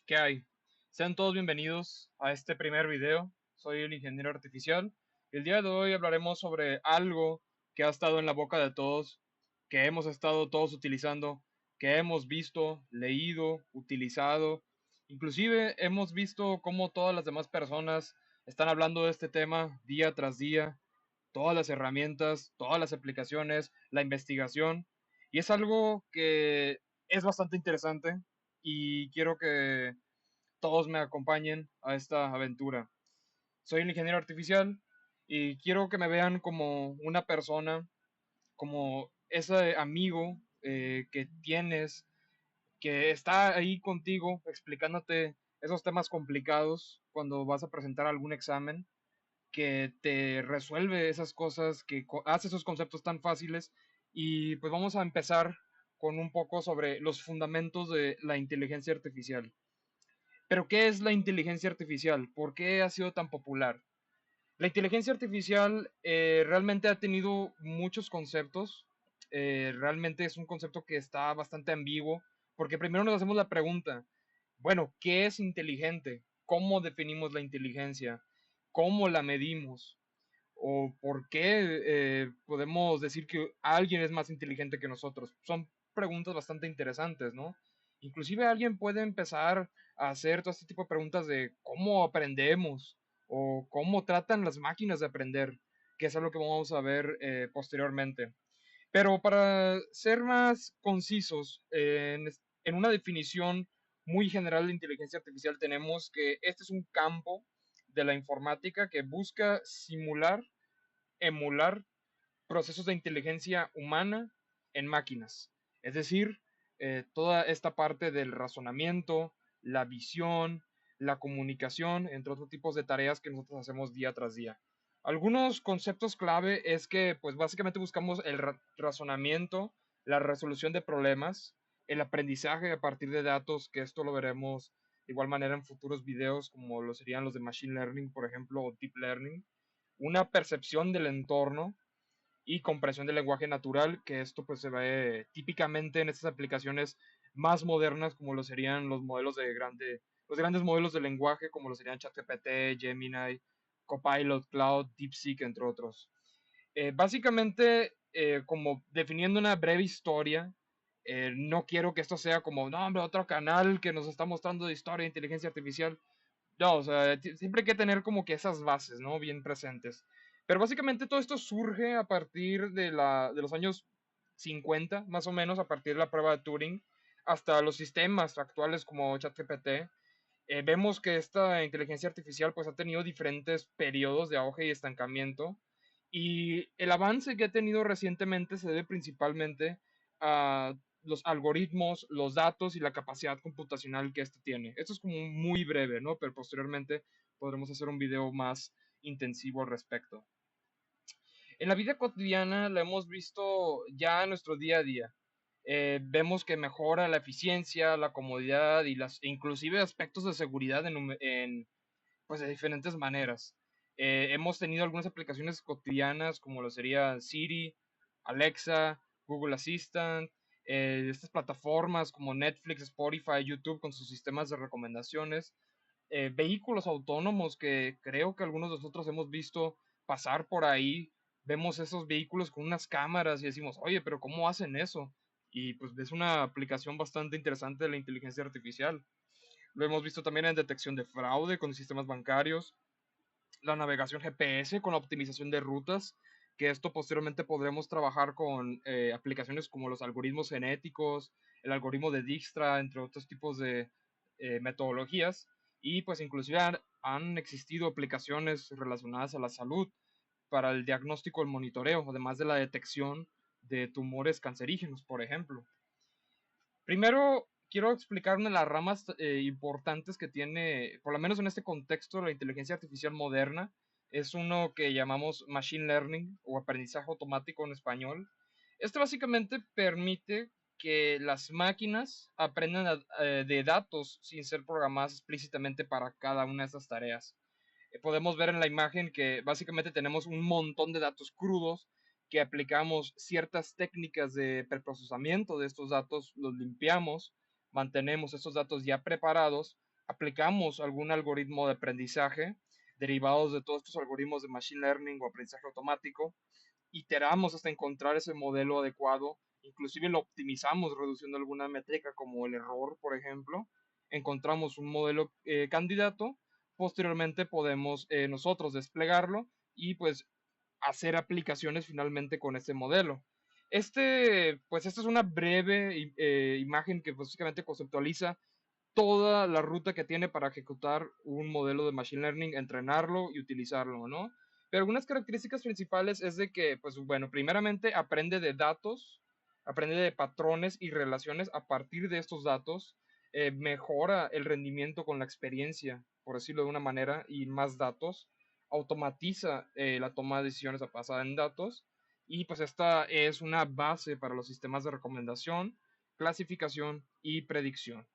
¿Qué hay? Sean todos bienvenidos a este primer video. Soy el ingeniero artificial y el día de hoy hablaremos sobre algo que ha estado en la boca de todos, que hemos estado todos utilizando, que hemos visto, leído, utilizado. Inclusive hemos visto cómo todas las demás personas están hablando de este tema día tras día, todas las herramientas, todas las aplicaciones, la investigación. Y es algo que es bastante interesante y quiero que todos me acompañen a esta aventura. Soy el ingeniero artificial y quiero que me vean como una persona, como ese amigo que tienes, que está ahí contigo explicándote esos temas complicados cuando vas a presentar algún examen, que te resuelve esas cosas, que hace esos conceptos tan fáciles. Y pues vamos a empezar con un poco sobre los fundamentos de la inteligencia artificial. Pero ¿qué es la inteligencia artificial? ¿Por qué ha sido tan popular? La inteligencia artificial realmente ha tenido muchos conceptos. Realmente es un concepto que está bastante ambiguo, porque primero nos hacemos la pregunta, bueno, ¿qué es inteligente? ¿Cómo definimos la inteligencia? ¿Cómo la medimos? ¿O por qué podemos decir que alguien es más inteligente que nosotros? Son preguntas bastante interesantes, ¿no? Inclusive alguien puede empezar a hacer todo este tipo de preguntas de cómo aprendemos o cómo tratan las máquinas de aprender, que es algo que vamos a ver posteriormente. Pero para ser más concisos, en una definición muy general de inteligencia artificial tenemos que este es un campo de la informática que busca simular, emular procesos de inteligencia humana en máquinas. Es decir, toda esta parte del razonamiento, la visión, la comunicación, entre otros tipos de tareas que nosotros hacemos día tras día. Algunos conceptos clave es que, pues básicamente buscamos el razonamiento, la resolución de problemas, el aprendizaje a partir de datos, que esto lo veremos de igual manera en futuros videos, como lo serían los de Machine Learning, por ejemplo, o Deep Learning, una percepción del entorno, y comprensión del lenguaje natural, que esto pues se ve típicamente en estas aplicaciones más modernas como lo serían los grandes modelos de lenguaje como lo serían ChatGPT, Gemini, Copilot, Cloud, DeepSeek, entre otros. Básicamente, como definiendo una breve historia, no quiero que esto sea como, no, hombre, otro canal que nos está mostrando de historia de inteligencia artificial. No, o sea, siempre hay que tener como que esas bases, ¿no? Bien presentes. Pero básicamente todo esto surge a partir de los años 50, más o menos, a partir de la prueba de Turing, hasta los sistemas actuales como ChatGPT. Vemos que esta inteligencia artificial pues ha tenido diferentes periodos de auge y estancamiento. Y el avance que ha tenido recientemente se debe principalmente a los algoritmos, los datos y la capacidad computacional que este tiene. Esto es como muy breve, ¿no? Pero posteriormente podremos hacer un video más intensivo al respecto. En la vida cotidiana la hemos visto ya en nuestro día a día. Vemos que mejora la eficiencia, la comodidad y las inclusive aspectos de seguridad pues de diferentes maneras. Hemos tenido algunas aplicaciones cotidianas como lo sería Siri, Alexa, Google Assistant, estas plataformas como Netflix, Spotify, YouTube con sus sistemas de recomendaciones, vehículos autónomos que creo que algunos de nosotros hemos visto pasar por ahí. Vemos esos vehículos con unas cámaras y decimos, oye, pero ¿cómo hacen eso? Y pues es una aplicación bastante interesante de la inteligencia artificial. Lo hemos visto también en detección de fraude con sistemas bancarios, la navegación GPS con la optimización de rutas, que esto posteriormente podremos trabajar con aplicaciones como los algoritmos genéticos, el algoritmo de Dijkstra, entre otros tipos de metodologías. Y pues inclusive han existido aplicaciones relacionadas a la salud para el diagnóstico y el monitoreo, además de la detección de tumores cancerígenos, por ejemplo. Primero, quiero explicar una de las ramas importantes que tiene, por lo menos en este contexto, la inteligencia artificial moderna. Es uno que llamamos Machine Learning o aprendizaje automático en español. Este básicamente permite que las máquinas aprendan de datos sin ser programadas explícitamente para cada una de estas tareas. Podemos ver en la imagen que básicamente tenemos un montón de datos crudos que aplicamos ciertas técnicas de preprocesamiento de estos datos, los limpiamos, mantenemos estos datos ya preparados aplicamos algún algoritmo de aprendizaje derivados de todos estos algoritmos de machine learning o aprendizaje automático, iteramos hasta encontrar ese modelo adecuado, inclusive lo optimizamos reduciendo alguna métrica como el error, por ejemplo, encontramos un modelo candidato, posteriormente podemos nosotros desplegarlo y pues hacer aplicaciones finalmente con este modelo. Pues esta es una breve imagen que básicamente conceptualiza toda la ruta que tiene para ejecutar un modelo de machine learning, entrenarlo y utilizarlo, ¿no? Pero algunas características principales es de que, pues bueno, primeramente aprende de datos, aprende de patrones y relaciones a partir de estos datos, mejora el rendimiento con la experiencia, por decirlo de una manera, y más datos, automatiza la toma de decisiones basada en datos, y pues esta es una base para los sistemas de recomendación, clasificación y predicción.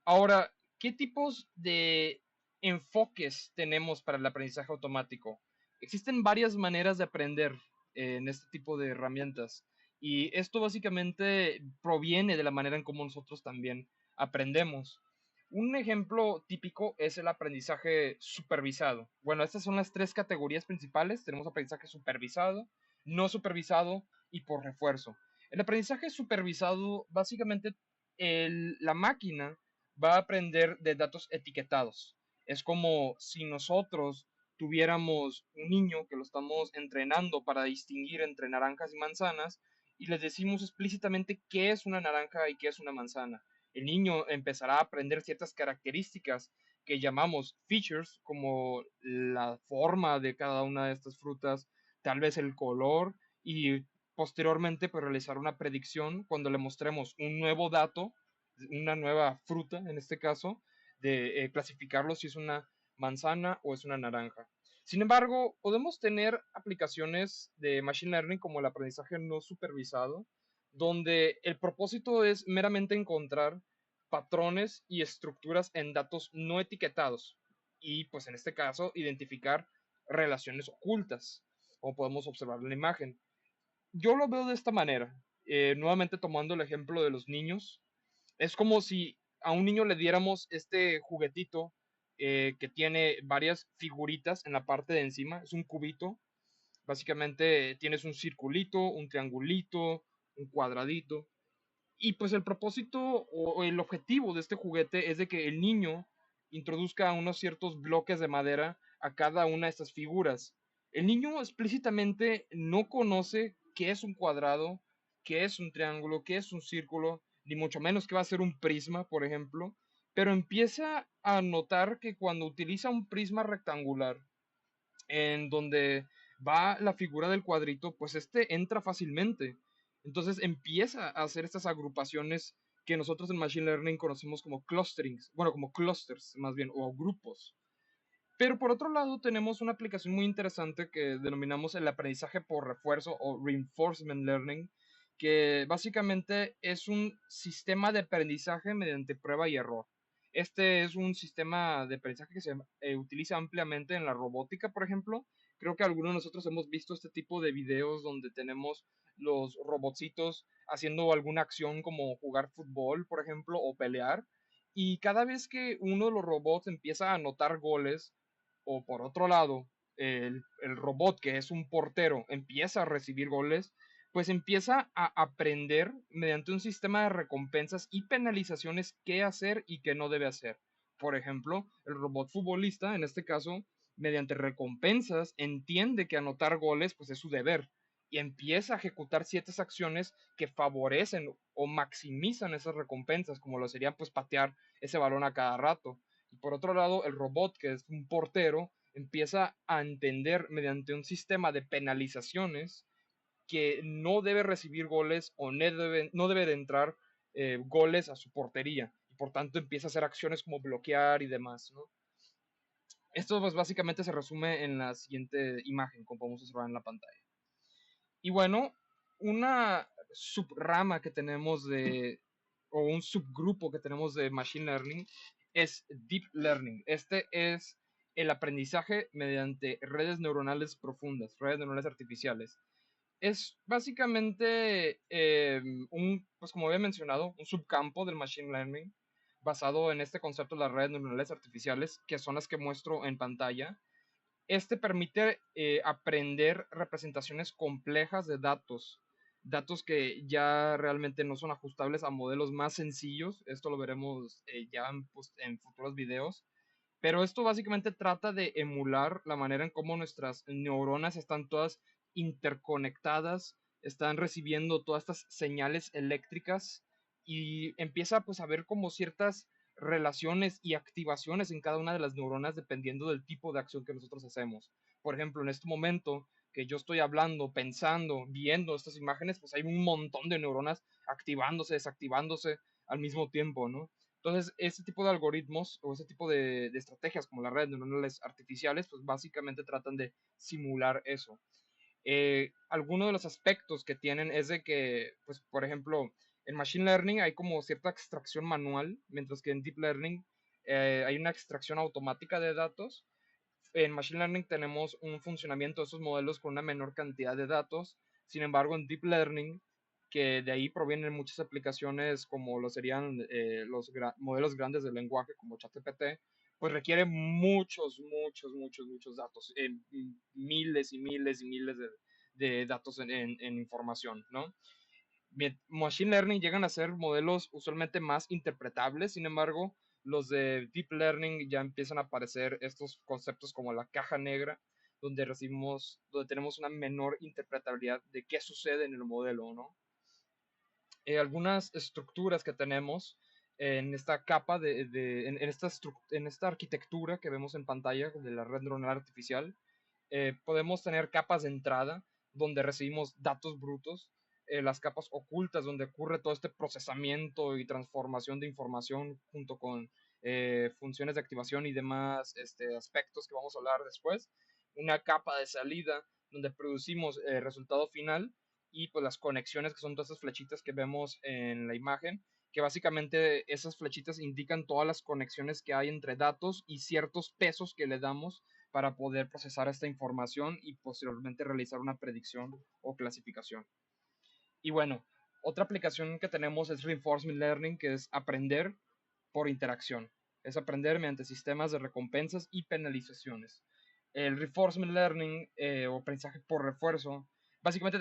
Ahora, ¿qué tipos de enfoques tenemos para el aprendizaje automático? Existen varias maneras de aprender en este tipo de herramientas y esto básicamente proviene de la manera en cómo nosotros también aprendemos. Un ejemplo típico es el aprendizaje supervisado. Bueno, estas son las tres categorías principales. Tenemos aprendizaje supervisado, no supervisado y por refuerzo. El aprendizaje supervisado, básicamente, la máquina va a aprender de datos etiquetados. Es como si nosotros tuviéramos un niño que lo estamos entrenando para distinguir entre naranjas y manzanas y les decimos explícitamente qué es una naranja y qué es una manzana. El niño empezará a aprender ciertas características que llamamos features, como la forma de cada una de estas frutas, tal vez el color, y posteriormente pues realizar una predicción cuando le mostremos un nuevo dato, una nueva fruta en este caso, de clasificarlo si es una manzana o es una naranja. Sin embargo, podemos tener aplicaciones de machine learning como el aprendizaje no supervisado, donde el propósito es meramente encontrar patrones y estructuras en datos no etiquetados y pues en este caso identificar relaciones ocultas, como podemos observar en la imagen. Yo lo veo de esta manera, nuevamente tomando el ejemplo de los niños. Es como si a un niño le diéramos este juguetito que tiene varias figuritas en la parte de encima, es un cubito. Básicamente tienes un circulito, un triangulito, un cuadradito. Y pues el propósito o el objetivo de este juguete es de que el niño introduzca unos ciertos bloques de madera a cada una de estas figuras. El niño explícitamente no conoce qué es un cuadrado, qué es un triángulo, qué es un círculo, ni mucho menos qué va a ser un prisma, por ejemplo, pero empieza a notar que cuando utiliza un prisma rectangular en donde va la figura del cuadrito, pues este entra fácilmente. Entonces empieza a hacer estas agrupaciones que nosotros en Machine Learning conocemos como clusterings, bueno, como clusters más bien, o grupos. Pero por otro lado tenemos una aplicación muy interesante que denominamos el aprendizaje por refuerzo o reinforcement learning, que básicamente es un sistema de aprendizaje mediante prueba y error. Este es un sistema de aprendizaje que se utiliza ampliamente en la robótica, por ejemplo. Creo que algunos de nosotros hemos visto este tipo de videos donde tenemos los robotcitos haciendo alguna acción como jugar fútbol, por ejemplo, o pelear. Y cada vez que uno de los robots empieza a anotar goles, o por otro lado, el robot que es un portero empieza a recibir goles, pues empieza a aprender mediante un sistema de recompensas y penalizaciones qué hacer y qué no debe hacer. Por ejemplo, el robot futbolista, en este caso, mediante recompensas, entiende que anotar goles pues es su deber y empieza a ejecutar ciertas acciones que favorecen o maximizan esas recompensas, como lo sería pues patear ese balón a cada rato. Y por otro lado, el robot, que es un portero, empieza a entender mediante un sistema de penalizaciones que no debe recibir goles o no debe de entrar goles a su portería. Y por tanto empieza a hacer acciones como bloquear y demás, ¿no? Esto pues básicamente se resume en la siguiente imagen, como podemos observar en la pantalla. Y bueno, una subrama que tenemos o un subgrupo que tenemos de Machine Learning es Deep Learning. Este es el aprendizaje mediante redes neuronales profundas, redes neuronales artificiales. Es básicamente pues como había mencionado, un subcampo del Machine Learning, basado en este concepto de las redes neuronales artificiales, que son las que muestro en pantalla. Este permite aprender representaciones complejas de datos, datos que ya realmente no son ajustables a modelos más sencillos. Esto lo veremos ya en futuros videos. Pero esto básicamente trata de emular la manera en cómo nuestras neuronas están todas interconectadas, están recibiendo todas estas señales eléctricas y empieza pues a ver como ciertas relaciones y activaciones en cada una de las neuronas dependiendo del tipo de acción que nosotros hacemos. Por ejemplo, en este momento que yo estoy hablando, pensando, viendo estas imágenes, pues hay un montón de neuronas activándose, desactivándose al mismo tiempo, ¿no? Entonces, este tipo de algoritmos o ese tipo de estrategias como las redes neuronales artificiales, pues básicamente tratan de simular eso. Alguno de los aspectos que tienen es de que, pues, por ejemplo, en Machine Learning hay como cierta extracción manual, mientras que en Deep Learning hay una extracción automática de datos. En Machine Learning tenemos un funcionamiento de esos modelos con una menor cantidad de datos. Sin embargo, en Deep Learning, que de ahí provienen muchas aplicaciones como lo serían modelos grandes de lenguaje como ChatGPT, pues requiere muchos datos, miles y miles y miles de datos en información, ¿no? Machine Learning llegan a ser modelos usualmente más interpretables, sin embargo, los de Deep Learning ya empiezan a aparecer estos conceptos como la caja negra, donde tenemos una menor interpretabilidad de qué sucede en el modelo, ¿no? Algunas estructuras que tenemos en esta capa en esta arquitectura que vemos en pantalla de la red neuronal artificial, podemos tener capas de entrada donde recibimos datos brutos, las capas ocultas donde ocurre todo este procesamiento y transformación de información junto con funciones de activación y demás aspectos que vamos a hablar después, una capa de salida donde producimos el resultado final y pues las conexiones que son todas esas flechitas que vemos en la imagen, que básicamente esas flechitas indican todas las conexiones que hay entre datos y ciertos pesos que le damos para poder procesar esta información y posteriormente realizar una predicción o clasificación. Y bueno, otra aplicación que tenemos es Reinforcement Learning, que es aprender por interacción. Es aprender mediante sistemas de recompensas y penalizaciones. El Reinforcement Learning o aprendizaje por refuerzo, básicamente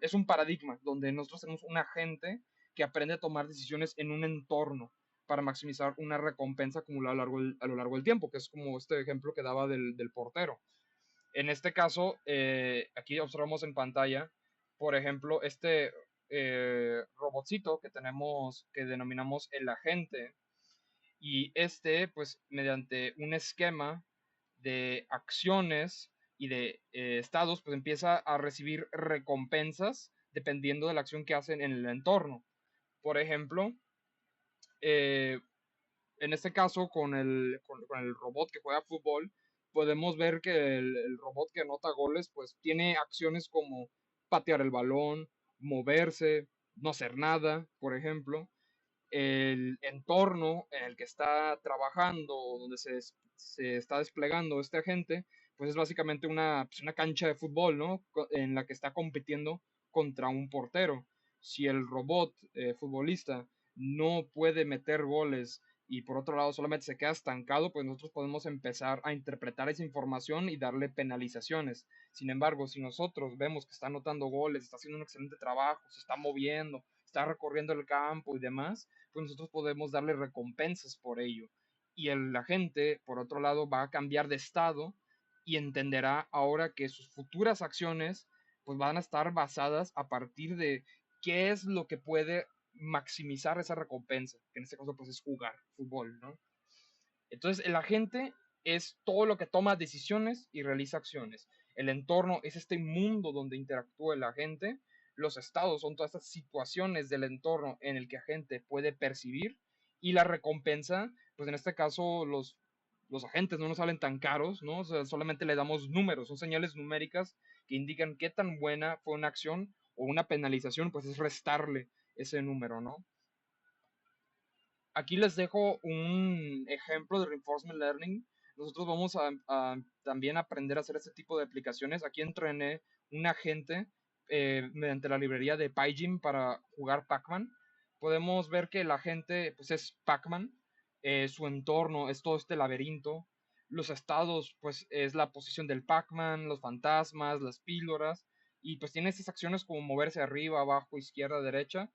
es un paradigma donde nosotros tenemos un agente que aprende a tomar decisiones en un entorno para maximizar una recompensa acumulada a lo largo del tiempo, que es como este ejemplo que daba del portero. En este caso, aquí observamos en pantalla, por ejemplo, este robotcito que tenemos, que denominamos el agente, y este, pues, mediante un esquema de acciones y de estados, pues empieza a recibir recompensas dependiendo de la acción que hacen en el entorno. Por ejemplo, eh, en este caso, con el robot que juega fútbol, podemos ver que el robot que anota goles, pues tiene acciones como patear el balón, moverse, no hacer nada, por ejemplo. El entorno en el que está trabajando, donde se está desplegando este agente, pues es básicamente pues una cancha de fútbol, ¿no? En la que está compitiendo contra un portero. Si el robot futbolista no puede meter goles y por otro lado solamente se queda estancado, pues nosotros podemos empezar a interpretar esa información y darle penalizaciones. Sin embargo, si nosotros vemos que está anotando goles, está haciendo un excelente trabajo, se está moviendo, está recorriendo el campo y demás, pues nosotros podemos darle recompensas por ello. Y el agente, por otro lado, va a cambiar de estado y entenderá ahora que sus futuras acciones pues van a estar basadas a partir de qué es lo que puede maximizar esa recompensa, que en este caso pues es jugar fútbol, ¿no? Entonces el agente es todo lo que toma decisiones y realiza acciones. El entorno es este mundo donde interactúa el agente. Los estados son todas estas situaciones del entorno en el que el agente puede percibir. Y la recompensa, pues en este caso los agentes no nos salen tan caros, ¿no? O sea, solamente le damos números, son señales numéricas que indican qué tan buena fue una acción o una penalización, pues es restarle ese número, ¿no? Aquí les dejo un ejemplo de reinforcement learning. Nosotros vamos a también aprender a hacer este tipo de aplicaciones. Aquí entrené un agente mediante la librería de Pygym para jugar Pac-Man. podemos ver que la gente pues es Pac-Man, su entorno es todo este laberinto, los estados pues es la posición del Pac-Man, los fantasmas, las píldoras, y pues tiene estas acciones como moverse arriba, abajo, izquierda, derecha.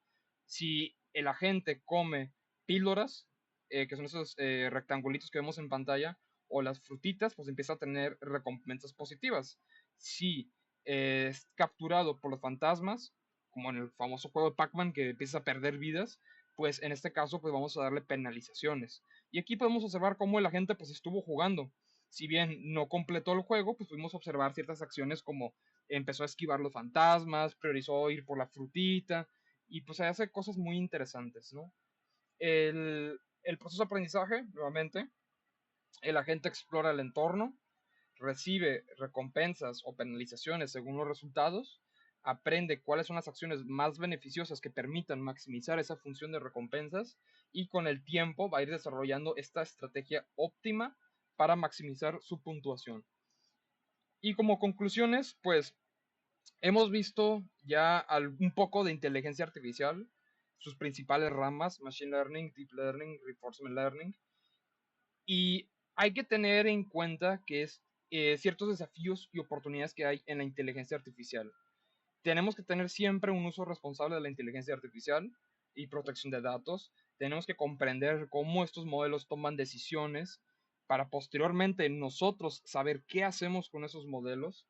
Si el agente come píldoras, que son esos rectangulitos que vemos en pantalla, o las frutitas, pues empieza a tener recompensas positivas. Si es capturado por los fantasmas, como en el famoso juego de Pac-Man que empieza a perder vidas, pues en este caso pues vamos a darle penalizaciones. Y aquí podemos observar cómo el agente pues estuvo jugando. Si bien no completó el juego, pues pudimos observar ciertas acciones como empezó a esquivar los fantasmas, priorizó ir por la frutita y pues hace cosas muy interesantes, ¿no? El proceso de aprendizaje, nuevamente, el agente explora el entorno, recibe recompensas o penalizaciones según los resultados, aprende cuáles son las acciones más beneficiosas que permitan maximizar esa función de recompensas y con el tiempo va a ir desarrollando esta estrategia óptima para maximizar su puntuación. Y como conclusiones, pues hemos visto ya un poco de inteligencia artificial, sus principales ramas, Machine Learning, Deep Learning, Reinforcement Learning, y hay que tener en cuenta que es ciertos desafíos y oportunidades que hay en la inteligencia artificial. Tenemos que tener siempre un uso responsable de la inteligencia artificial y protección de datos. Tenemos que comprender cómo estos modelos toman decisiones para posteriormente nosotros saber qué hacemos con esos modelos.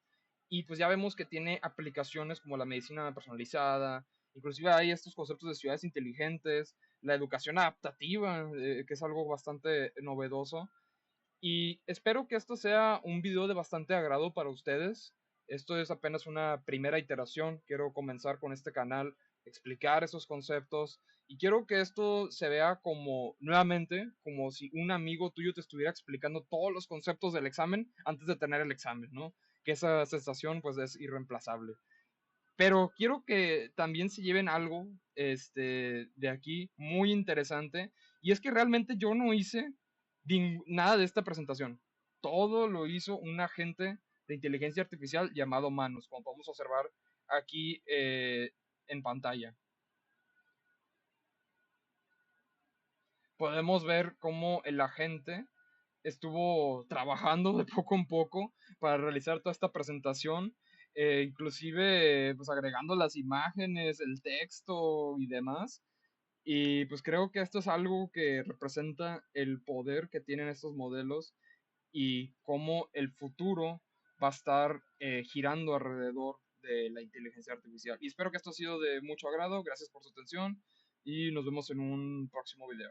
Y pues ya vemos que tiene aplicaciones como la medicina personalizada, inclusive hay estos conceptos de ciudades inteligentes, la educación adaptativa, que es algo bastante novedoso. Y espero que esto sea un video de bastante agrado para ustedes. Esto es apenas una primera iteración. Quiero comenzar con este canal, explicar esos conceptos y quiero que esto se vea como, nuevamente, como si un amigo tuyo te estuviera explicando todos los conceptos del examen antes de tener el examen, ¿no? Que esa sensación pues es irreemplazable. Pero quiero que también se lleven algo de aquí muy interesante. Y es que realmente yo no hice nada de esta presentación. Todo lo hizo un agente de inteligencia artificial llamado Manus, como podemos observar aquí en pantalla. Podemos ver cómo el agente estuvo trabajando de poco en poco para realizar toda esta presentación, inclusive pues agregando las imágenes, el texto y demás. Y pues creo que esto es algo que representa el poder que tienen estos modelos y cómo el futuro va a estar girando alrededor de la inteligencia artificial. Y espero que esto ha sido de mucho agrado. Gracias por su atención y nos vemos en un próximo video.